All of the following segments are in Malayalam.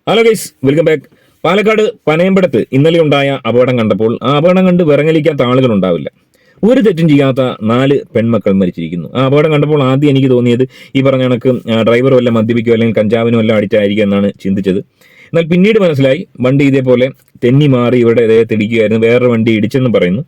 Hello guys, welcome back. Palakkad പനയമ്പടത്ത് ഇന്നലെ ഉണ്ടായ അപകടം കണ്ടപ്പോൾ ആ അപകടം കണ്ട് വിറങ്ങലിക്കാത്ത ആളുകൾ ഉണ്ടാവില്ല. ഒരു തെറ്റും ചെയ്യാത്ത 4 പെൺമക്കൾ മരിച്ചിരിക്കുന്നു. ആ അപകടം കണ്ടപ്പോൾ ആദ്യം എനിക്ക് തോന്നിയത് ഈ പറഞ്ഞ കണക്ക് ഡ്രൈവർ വല്ല മദ്യപിക്കോ അല്ലെങ്കിൽ കഞ്ചാവിനോ വല്ല അടിച്ചായിരിക്കും എന്നാണ് ചിന്തിച്ചത്. എന്നാൽ പിന്നീട് മനസ്സിലായി വണ്ടി ഇതേപോലെ തെന്നി മാറി ഇവിടെ തിടിക്കുകയായിരുന്നു, വേറൊരു വണ്ടി ഇടിച്ചെന്ന് പറയുന്നു.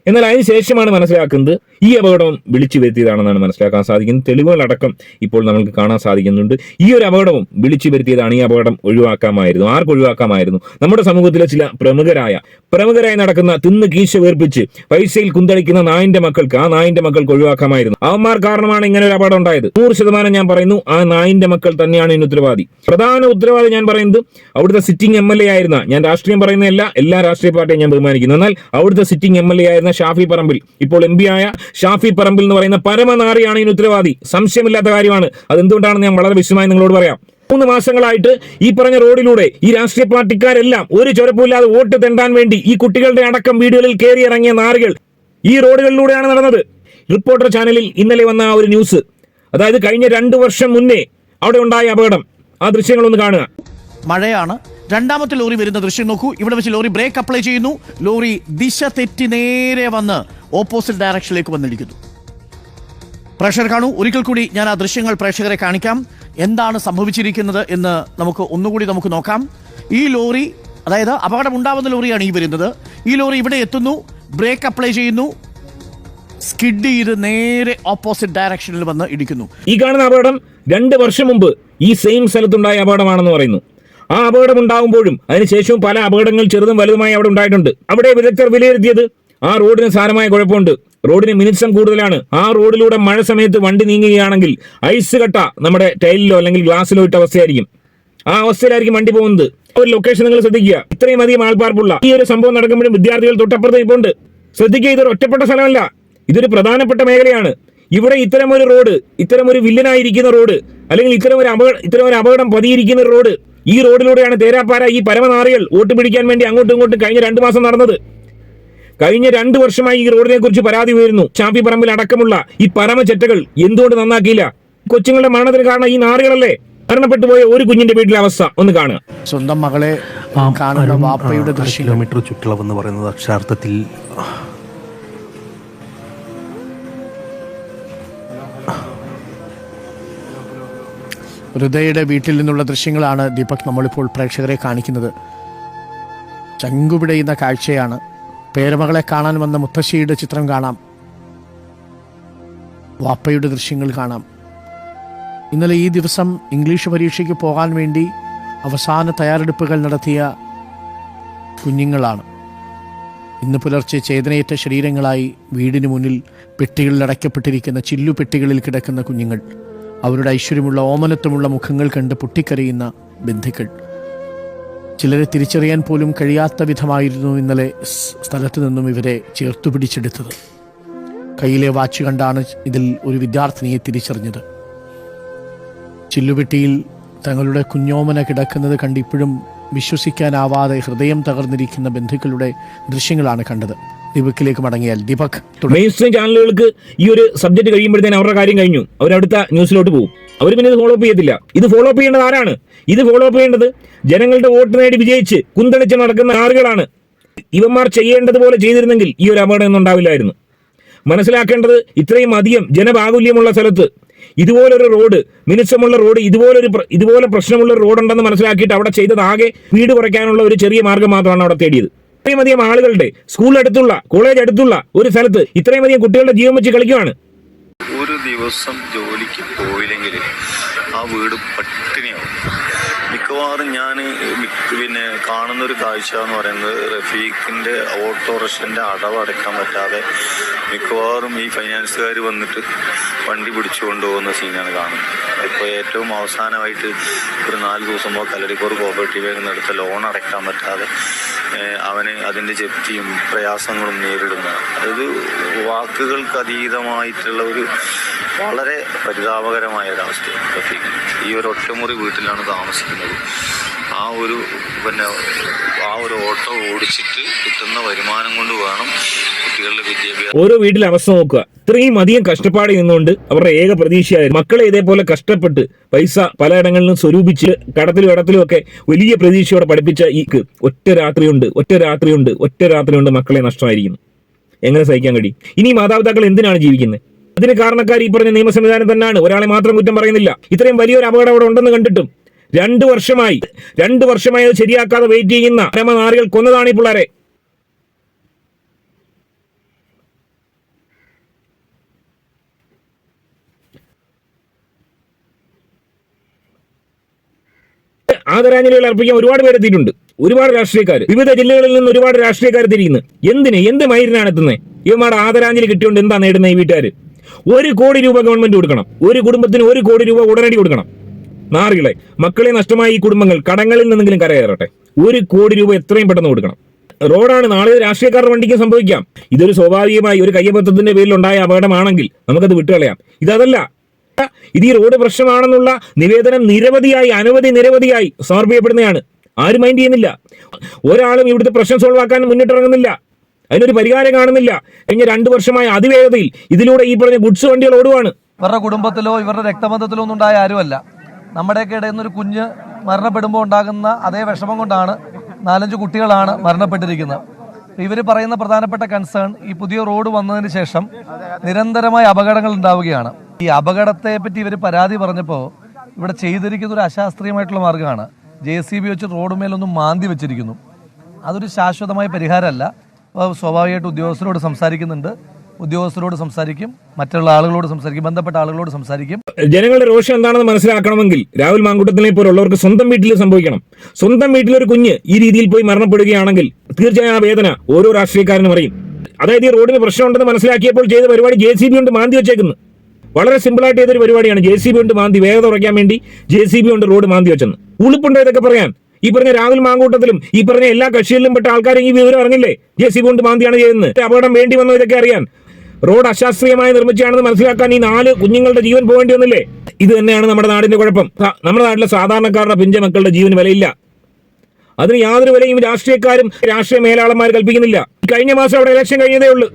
എന്നാൽ അതിന് ശേഷമാണ് മനസ്സിലാക്കുന്നത് ഈ അപകടം വിളിച്ചു വരുത്തിയതാണെന്നാണ് മനസ്സിലാക്കാൻ സാധിക്കുന്നത്. തെളിവുകളടക്കം ഇപ്പോൾ നമുക്ക് കാണാൻ സാധിക്കുന്നുണ്ട്. ഈ ഒരു അപകടവും വിളിച്ചു വരുത്തിയതാണ്. ഈ അപകടം ഒഴിവാക്കാമായിരുന്നു. ആർക്ക് ഒഴിവാക്കാമായിരുന്നു? നമ്മുടെ സമൂഹത്തിലെ ചില പ്രമുഖരായി നടക്കുന്ന തിന്ന് കീശ വേർപ്പിച്ച് പൈസയിൽ കുന്തളിക്കുന്ന നായിന്റെ മക്കൾക്ക്, ആ നായിന്റെ മക്കൾക്ക് ഒഴിവാക്കാമായിരുന്നു. അവന്മാർ കാരണമാണ് ഇങ്ങനെ ഒരു അപകടം ഉണ്ടായത്. 100% ഞാൻ പറയുന്നു, ആ നായിന്റെ മക്കൾ തന്നെയാണ് ഇതിന് ഉത്തരവാദി. പ്രധാന ഉത്തരവാദി ഞാൻ പറയുന്നത് അവിടുത്തെ സിറ്റിംഗ് MLA ആയിരുന്ന, ഞാൻ രാഷ്ട്രീയം പറയുന്നതല്ല, എല്ലാ രാഷ്ട്രീയ പാർട്ടിയും ഞാൻ ബഹുമാനിക്കുന്നു, എന്നാൽ അവിടുത്തെ സിറ്റിംഗ് MLA ആയിരുന്ന ഷാഫി പറമ്പിൽ, ഇപ്പോൾ MP ആയ ഷാഫി പറമ്പിൽ എന്ന് പറയുന്ന പരമനാറിയാണ് ഇതിന് ഉത്തരവാദി. സംശയമില്ലാത്ത കാര്യമാണ്. അതെന്തുകൊണ്ടാണെന്ന് ഞാൻ വളരെ വിശദമായി നിങ്ങളോട് പറയാം. 3 മാസങ്ങളായിട്ട് ഈ പറഞ്ഞ റോഡിലൂടെ ഈ രാഷ്ട്രീയ പാർട്ടിക്കാരെല്ലാം ഒരു ചൊരപ്പില്ലാതെ വോട്ട് തെണ്ടാൻ വേണ്ടി ഈ കുട്ടികളുടെ അടക്കം വീടുകളിൽ കയറി ഇറങ്ങിയ നാറികൾ ഈ റോഡുകളിലൂടെയാണ് നടന്നത്. റിപ്പോർട്ടർ ചാനലിൽ ഇന്നലെ വന്ന ആ ഒരു ന്യൂസ്, അതായത് കഴിഞ്ഞ 2 വർഷം മുന്നേ അവിടെ ഉണ്ടായ അപകടം, ആ ദൃശ്യങ്ങളൊന്ന് കാണുക. മഴയാണ്. രണ്ടാമത്തെ ലോറി വരുന്ന ദൃശ്യം നോക്കൂ. ഇവിടെ വെച്ച് ലോറി ബ്രേക്ക് അപ്ലൈ ചെയ്യുന്നു. ലോറി ദിശ തെറ്റി നേരെ വന്ന് ഓപ്പോസിറ്റ് ഡയറക്ഷനിലേക്ക് വന്നിരിക്കുന്നു. പ്രേക്ഷകർ കാണൂ, ഒരിക്കൽ കൂടി ഞാൻ ആ ദൃശ്യങ്ങൾ പ്രേക്ഷകരെ കാണിക്കാം. എന്താണ് സംഭവിച്ചിരിക്കുന്നത് എന്ന് ഒന്നുകൂടി നമുക്ക് നോക്കാം. ഈ ലോറി, അതായത് അപകടം ഉണ്ടാവുന്ന ലോറിയാണ് ഈ വരുന്നത്. ഈ ലോറി ഇവിടെ എത്തുന്നു, ബ്രേക്ക് അപ്ലൈ ചെയ്യുന്നു, സ്കിഡ് ചെയ്ത് നേരെ ഓപ്പോസിറ്റ് ഡയറക്ഷനിൽ വന്ന് ഇടിക്കുന്നു. ഈ കാണുന്ന അപകടം 2 വർഷം മുമ്പ് ഈ സെയിം സ്ഥലത്തുണ്ടായ അപകടമാണെന്ന് പറയുന്നു. ആ അപകടം ഉണ്ടാകുമ്പോഴും അതിനുശേഷവും പല അപകടങ്ങൾ ചെറുതും വലുതുമായി അവിടെ ഉണ്ടായിട്ടുണ്ട്. അവിടെ വിദഗ്ധർ വിലയിരുത്തിയത് ആ റോഡിന് സാരമായ കുഴപ്പമുണ്ട്, റോഡിന് മിനിസം കൂടുതലാണ്. ആ റോഡിലൂടെ മഴ സമയത്ത് വണ്ടി നീങ്ങുകയാണെങ്കിൽ ഐസ് കട്ട നമ്മുടെ ടൈലിലോ അല്ലെങ്കിൽ ഗ്ലാസ്സിലോ ഇട്ട അവസ്ഥയായിരിക്കും. ആ അവസ്ഥയിലായിരിക്കും വണ്ടി പോകുന്നത്. ഒരു ലൊക്കേഷൻ നിങ്ങൾ ശ്രദ്ധിക്കുക. ഇത്രയും അധികം ആൾപ്പാർപ്പുള്ള ഈ ഒരു സംഭവം നടക്കുമ്പോഴും വിദ്യാർത്ഥികൾ തൊട്ടപ്പുറത്ത് ഇപ്പോൾ ഉണ്ട്. ശ്രദ്ധിക്കുക, ഇതൊരു ഒറ്റപ്പെട്ട സ്ഥലമല്ല, ഇതൊരു പ്രധാനപ്പെട്ട മേഖലയാണ്. ഇവിടെ ഇത്തരമൊരു റോഡ്, ഇത്തരമൊരു വില്ലനായിരിക്കുന്ന റോഡ്, അല്ലെങ്കിൽ ഇത്തരം ഒരു അപകടം പതിയിരിക്കുന്ന റോഡ്, ഈ റോഡിലൂടെയാണ് തേരാപ്പാര ഈ പരമനാറികൾ വോട്ട് പിടിക്കാൻ വേണ്ടി അങ്ങോട്ടും ഇങ്ങോട്ടും കഴിഞ്ഞ 2 മാസം നടന്നത്. കഴിഞ്ഞ 2 വർഷമായി ഈ റോഡിനെ കുറിച്ച് പരാതി ഉയരുന്നു. ഷാഫി പറമ്പിൽ അടക്കമുള്ള ഈ പരമചെറ്റകൾ എന്തുകൊണ്ട് നന്നാക്കിയില്ല? കൊച്ചുങ്ങളുടെ മരണത്തിന് കാരണം ഈ നാറികളല്ലേ? മരണപ്പെട്ടു പോയ ഒരു കുഞ്ഞിന്റെ വീട്ടിലെ അവസ്ഥ ഒന്ന് കാണുക. സ്വന്തം മകളെ കാണുന്ന വാപ്പയുടെ കിലോമീറ്റർ ചുറ്റളവെന്ന് പറയുന്നത് അക്ഷരാർത്ഥത്തിൽ ഹൃദയയുടെ വീട്ടിൽ നിന്നുള്ള ദൃശ്യങ്ങളാണ് ദീപക് നമ്മളിപ്പോൾ പ്രേക്ഷകരെ കാണിക്കുന്നത്. ചങ്കുപിടയുന്ന കാഴ്ചയാണ്. പേരമകളെ കാണാൻ വന്ന മുത്തശ്ശിയുടെ ചിത്രം കാണാം, വാപ്പയുടെ ദൃശ്യങ്ങൾ കാണാം. ഇന്നലെ ഈ ദിവസം ഇംഗ്ലീഷ് പരീക്ഷയ്ക്ക് പോകാൻ വേണ്ടി അവസാന തയ്യാറെടുപ്പുകൾ നടത്തിയ കുഞ്ഞുങ്ങളാണ്. ഇന്ന് പുലർച്ചെ ചേതനയേറ്റ ശരീരങ്ങളായി വീടിന് മുന്നിൽ പെട്ടികളിൽ അടയ്ക്കപ്പെട്ടിരിക്കുന്ന ചില്ലുപെട്ടികളിൽ കിടക്കുന്ന കുഞ്ഞുങ്ങൾ, അവരുടെ ഐശ്വര്യമുള്ള ഓമനത്വമുള്ള മുഖങ്ങൾ കണ്ട് പൊട്ടിക്കരയുന്ന ബന്ധുക്കൾ. ചിലരെ തിരിച്ചറിയാൻ പോലും കഴിയാത്ത വിധമായിരുന്നു ഇന്നലെ സ്ഥലത്തു നിന്നും ഇവരെ ചേർത്തു പിടിച്ചെടുത്തത്. കയ്യിലെ വാച്ച് കണ്ടാണ് ഇതിൽ ഒരു വിദ്യാർത്ഥിനിയെ തിരിച്ചറിഞ്ഞത്. ചില്ലുപെട്ടിയിൽ തങ്ങളുടെ കുഞ്ഞോമന കിടക്കുന്നത് കണ്ട് ഇപ്പോഴും വിശ്വസിക്കാനാവാതെ ഹൃദയം തകർന്നിരിക്കുന്ന ബന്ധുക്കളുടെ ദൃശ്യങ്ങളാണ് കണ്ടത്. ദീപക്കിലേക്ക് മടങ്ങിയാൽ ദീപക്, മെയിൻ സ്ട്രീം ചാനലുകൾക്ക് ഈ ഒരു സബ്ജക്ട് കഴിയുമ്പോഴത്തേന് അവരുടെ കാര്യം കഴിഞ്ഞു, അവരടുത്ത ന്യൂസിലോട്ട് പോകും. അവർ പിന്നെ ഇത് ഫോളോ അപ്പ് ചെയ്യത്തില്ല. ഇത് ഫോളോ അപ്പ് ചെയ്യേണ്ടത് ആരാണ്? ഇത് ഫോളോ അപ്പ് ചെയ്യേണ്ടത് ജനങ്ങളുടെ വോട്ട് നേടി വിജയിച്ച് കുന്തളിച്ച് നടക്കുന്ന ആളുകളാണ്. ഇവന്മാർ ചെയ്യേണ്ടതുപോലെ ചെയ്തിരുന്നെങ്കിൽ ഈ ഒരു അപകടം ഒന്നും ഉണ്ടാവില്ലായിരുന്നു. മനസ്സിലാക്കേണ്ടത്, ഇത്രയും അധികം ജനബാഹുല്യമുള്ള സ്ഥലത്ത് ഇതുപോലൊരു റോഡ്, മിനുസമുള്ള റോഡ്, ഇതുപോലെ പ്രശ്നമുള്ള റോഡുണ്ടെന്ന് മനസ്സിലാക്കിയിട്ട് അവിടെ ചെയ്തത് ആകെ വീട് കുറയ്ക്കാനുള്ള ഒരു ചെറിയ മാർഗം മാത്രമാണ് അവിടെ തേടിയത്. ഇത്രയും അധികം ആളുകളുടെ സ്കൂൾ അടുത്തുള്ള, കോളേജ് അടുത്തുള്ള ഒരു സ്ഥലത്ത് ഇത്രയും അധികം കുട്ടികളുടെ ജീവൻ വെച്ച് കളിക്കുവാണ്. ഒരു ദിവസം ജോലിക്ക് പോയില്ലെങ്കിൽ ആ വീട് പട്ടിണിയാവും. മിക്കവാറും ഞാൻ കാണുന്നൊരു കാഴ്ച എന്ന് പറയുന്നത്, റഫീഖിൻ്റെ ഓട്ടോറിക്ഷൻ്റെ അടവ് അടയ്ക്കാൻ പറ്റാതെ മിക്കവാറും ഈ ഫൈനാൻസുകാർ വന്നിട്ട് വണ്ടി പിടിച്ചു കൊണ്ടുപോകുന്ന സീനാണ് കാണുന്നത്. ഇപ്പോൾ ഏറ്റവും അവസാനമായിട്ട് ഒരു 4 ദിവസം കല്ലടിക്കോട് കോപ്പറേറ്റീവ് ബാങ്കിൽ നിന്ന് എടുത്ത ലോൺ അടയ്ക്കാൻ പറ്റാതെ അവന് അതിൻ്റെ ജപ്തിയും പ്രയാസങ്ങളും നേരിടുന്ന, അതായത് വാക്കുകൾക്ക് അതീതമായിട്ടുള്ള ഒരു വളരെ പരിതാപകരമായ ഒരവസ്ഥയാണ് റഫീഖ്. ഈ ഒരു ഒറ്റമുറി വീട്ടിലാണ് താമസിക്കുന്നത്. ആ ഒരു ഓട്ടോ ഓടിച്ചിട്ട് കിട്ടുന്ന വരുമാനം കൊണ്ട് വേണം കുട്ടികളുടെ വിദ്യാഭ്യാസം. ഓരോ വീട്ടിലെ അവസ്ഥ നോക്കുക. ഇത്രയും അധികം കഷ്ടപ്പാടിൽ നിന്നുകൊണ്ട് അവരുടെ ഏക പ്രതീക്ഷയായിരുന്നു മക്കളെ ഇതേപോലെ കഷ്ടപ്പെട്ട് പൈസ പലയിടങ്ങളിലും സ്വരൂപിച്ച് കടത്തിലും ഒക്കെ വലിയ പ്രതീക്ഷയോടെ പഠിപ്പിച്ച ഈക്ക് ഒറ്റ രാത്രിയുണ്ട് മക്കളെ നഷ്ടമായിരിക്കുന്നു. എങ്ങനെ സഹിക്കാൻ കഴിയും? ഇനി മാതാപിതാക്കൾ എന്തിനാണ് ജീവിക്കുന്നത്? അതിന് കാരണക്കാർ ഈ പറഞ്ഞ നിയമ സംവിധാനം തന്നെയാണ്. ഒരാളെ മാത്രം കുറ്റം പറയുന്നില്ല. ഇത്രയും വലിയൊരു അപകടം അവിടെ ഉണ്ടെന്ന് കണ്ടിട്ടും 2 വർഷമായി അത് ശരിയാക്കാതെ വെയിറ്റ് ചെയ്യുന്ന പരമനാറികൾ കൊന്നതാണ് ഈ പിള്ളേരെ. ആദരാഞ്ജലികൾ അർപ്പിക്കാൻ ഒരുപാട് പേര് എത്തിയിട്ടുണ്ട്. ഒരുപാട് രാഷ്ട്രീയക്കാർ, വിവിധ ജില്ലകളിൽ നിന്ന് ഒരുപാട് രാഷ്ട്രീയക്കാർ തിരിയുന്നു. എന്ത് മൈരിനാണ് എത്തുന്നത്? ഇവന്മാരുടെ ആദരാഞ്ജലി കിട്ടിയോണ്ട് എന്താ നേടുന്നത് ഈ വീട്ടുകാർ? 1 കോടി രൂപ ഗവൺമെന്റ് കൊടുക്കണം. ഒരു കുടുംബത്തിന് 1 കോടി രൂപ ഉടനടി കൊടുക്കണം. നാറികളെ, മക്കളെ നഷ്ടമായ ഈ കുടുംബങ്ങൾ കടങ്ങളിൽ നിന്നെങ്കിലും കരകയറട്ടെ. 1 കോടി രൂപ എത്രയും പെട്ടെന്ന് കൊടുക്കണം. റോഡാണ്, നാളെ രാഷ്ട്രീയക്കാരുടെ വണ്ടിക്ക് സംഭവിക്കാം. ഇതൊരു സ്വാഭാവികമായി ഒരു കയ്യബദ്ധത്തിന്റെ പേരിൽ ഉണ്ടായ അപകടമാണെങ്കിൽ നമുക്കത് വിട്ടുകളയാം. ഇതല്ല, ഇത് ഈ റോഡ് പ്രശ്നമാണെന്നുള്ള നിവേദനം നിരവധിയായി സമർപ്പിക്കപ്പെടുന്നതാണ്. ആരും മൈൻഡ് ചെയ്യുന്നില്ല. ഒരാളും ഇവിടുത്തെ പ്രശ്നം സോൾവ് ആക്കാൻ മുന്നിട്ടിറങ്ങുന്നില്ല. അതിനൊരു പരിഹാരം കാണുന്നില്ല. കഴിഞ്ഞ 2 വർഷമായ അതിവേഗതയിൽ ഇതിലൂടെ ഈ പറഞ്ഞ ഗുഡ്സ് വണ്ടികൾ ഓടുവാണ്. ഇവരുടെ കുടുംബത്തിലോ ഇവരുടെ രക്തബന്ധത്തിലോ ഒന്നും ഉണ്ടായ ആരുമല്ല. നമ്മുടെയൊക്കെ ഇടയിൽ നിന്നൊരു കുഞ്ഞ് മരണപ്പെടുമ്പോൾ ഉണ്ടാകുന്ന അതേ വിഷമം കൊണ്ടാണ് 4-5 കുട്ടികളാണ് മരണപ്പെട്ടിരിക്കുന്നത്. ഇവർ പറയുന്ന പ്രധാനപ്പെട്ട കൺസേൺ, ഈ പുതിയ റോഡ് വന്നതിന് ശേഷം നിരന്തരമായ അപകടങ്ങൾ ഉണ്ടാവുകയാണ്. ഈ അപകടത്തെ പറ്റി ഇവർ പരാതി പറഞ്ഞപ്പോൾ ഇവിടെ ചെയ്തിരിക്കുന്ന ഒരു അശാസ്ത്രീയമായിട്ടുള്ള മാർഗ്ഗമാണ്. JCB വെച്ച് റോഡ് മേലൊന്നും മാന്തി വെച്ചിരിക്കുന്നു. അതൊരു ശാശ്വതമായ പരിഹാരമല്ല. സ്വാഭാവികമായിട്ട് ഉദ്യോഗസ്ഥരോട് സംസാരിക്കും, മറ്റുള്ള ആളുകളോട് സംസാരിക്കും, ബന്ധപ്പെട്ട ആളുകളോട് സംസാരിക്കും. ജനങ്ങളുടെ രോഷം എന്താണെന്ന് മനസ്സിലാക്കണമെങ്കിൽ രാഹുൽ മാങ്കൂട്ടത്തിനെ പോലുള്ളവർക്ക് സ്വന്തം വീട്ടിൽ സംഭവിക്കണം. സ്വന്തം വീട്ടിലൊരു കുഞ്ഞ് ഈ രീതിയിൽ പോയി മരണപ്പെടുകയാണെങ്കിൽ തീർച്ചയായും ആ വേദന ഓരോ രാഷ്ട്രീയക്കാരനും അറിയും. അതായത് ഈ റോഡിന് പ്രശ്നമുണ്ടെന്ന് മനസ്സിലാക്കിയപ്പോൾ ചെയ്ത പരിപാടി JCB കൊണ്ട് മാന്തി വെച്ചേക്കുന്നു. വളരെ സിമ്പിളായിട്ട് ചെയ്തൊരു പരിപാടിയാണ്. JCB കൊണ്ട് മാന്തി വേഗത കുറയ്ക്കാൻ വേണ്ടി JCB കൊണ്ട് റോഡ് മാന്തി വെച്ചെന്ന്. ഉളുപ്പുണ്ടോ ഇതൊക്കെ പറയാൻ? ഈ പറഞ്ഞ രാഹുൽ മാങ്കൂട്ടത്തിലും ഈ പറഞ്ഞ എല്ലാ കക്ഷികളിലും പെട്ട ആൾക്കാരും ഈ വിവരം അറിഞ്ഞില്ലേ? JCB കൊണ്ട് മാന്തിയാണ് ചെയ്യുന്നത്. അപകടം വേണ്ടി വന്നോ ഇതൊക്കെ അറിയാൻ? റോഡ് അശാസ്ത്രീയമായി നിർമ്മിച്ചാണെന്ന് മനസ്സിലാക്കാൻ ഈ 4 കുഞ്ഞുങ്ങളുടെ ജീവൻ പോകേണ്ടി വന്നില്ലേ? ഇത് തന്നെയാണ് നമ്മുടെ നാടിന്റെ കുഴപ്പം. നമ്മുടെ നാട്ടിലെ സാധാരണക്കാരുടെ പിഞ്ച മക്കളുടെ ജീവന് വിലയില്ല. അതിന് യാതൊരു വിലയും രാഷ്ട്രീയക്കാരും രാഷ്ട്രീയ മേലാളന്മാർ കൽപ്പിക്കുന്നില്ല. കഴിഞ്ഞ മാസം അവിടെ ഇലക്ഷൻ കഴിഞ്ഞതേ ഉള്ളൂ.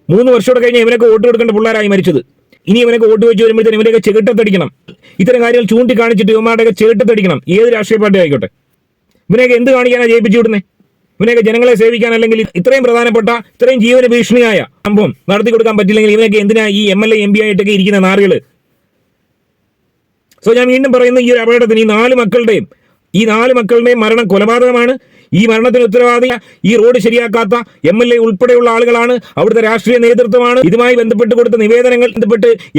3 വർഷത്തോടെ കഴിഞ്ഞ ഇവനൊക്കെ വോട്ട് കൊടുക്കേണ്ട പിള്ളേരായി മരിച്ചത്. ഇനി ഇവനൊക്കെ വോട്ട് വെച്ച് വരുമ്പോഴത്തേന് ഇവരെയൊക്കെ ചെകിട്ടത്തടിക്കണം. ഇത്തരം കാര്യങ്ങൾ ചൂണ്ടിക്കാണിച്ചിട്ട് ഇവന്മാരുടെയൊക്കെ ചെകിട്ടത്തടിക്കണം. ഏത് രാഷ്ട്രീയ പാർട്ടി ആയിക്കോട്ടെ. ഇവനെയൊക്കെ എന്ത് കാണിക്കാനാണ് ജയിപ്പിച്ചു വിടുന്നത്? ഇവനെയൊക്കെ ജനങ്ങളെ സേവിക്കാൻ, അല്ലെങ്കിൽ ഇത്രയും പ്രധാനപ്പെട്ട ഇത്രയും ജീവന ഭീഷണിയായ സംഭവം നടത്തി കൊടുക്കാൻ പറ്റില്ലെങ്കിൽ ഇവനൊക്കെ എന്തിനാ ഈ MLA MP ആയിട്ടൊക്കെ ഇരിക്കുന്ന നാറുകള്? സോ ഞാൻ വീണ്ടും പറയുന്നു, ഈ ഒരു അപകടത്തിന് ഈ 4 മക്കളുടെയും മരണം കൊലപാതകമാണ്. ഈ മരണത്തിന് ഉത്തരവാദി ഈ റോഡ് ശരിയാക്കാത്ത MLA ഉൾപ്പെടെയുള്ള ആളുകളാണ്, അവിടുത്തെ രാഷ്ട്രീയ നേതൃത്വമാണ്. ഇതുമായി ബന്ധപ്പെട്ട് കൊടുത്ത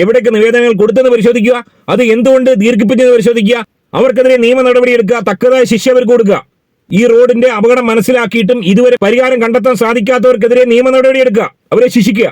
എവിടേക്ക് നിവേദനങ്ങൾ കൊടുത്തെന്ന് പരിശോധിക്കുക. അത് എന്തുകൊണ്ട് ദീർഘിപ്പിച്ചെന്ന് പരിശോധിക്കുക. അവർക്കെതിരെ നിയമ നടപടി എടുക്കുക. തക്കതായ ശിക്ഷ അവർക്ക് കൊടുക്കുക. ഈ റോഡിന്റെ അപകടം മനസ്സിലാക്കിയിട്ടും ഇതുവരെ പരിഹാരം കണ്ടെത്താൻ സാധിക്കാത്തവർക്കെതിരെ നിയമ നടപടി എടുക്കുക. അവരെ ശിക്ഷിക്കുക.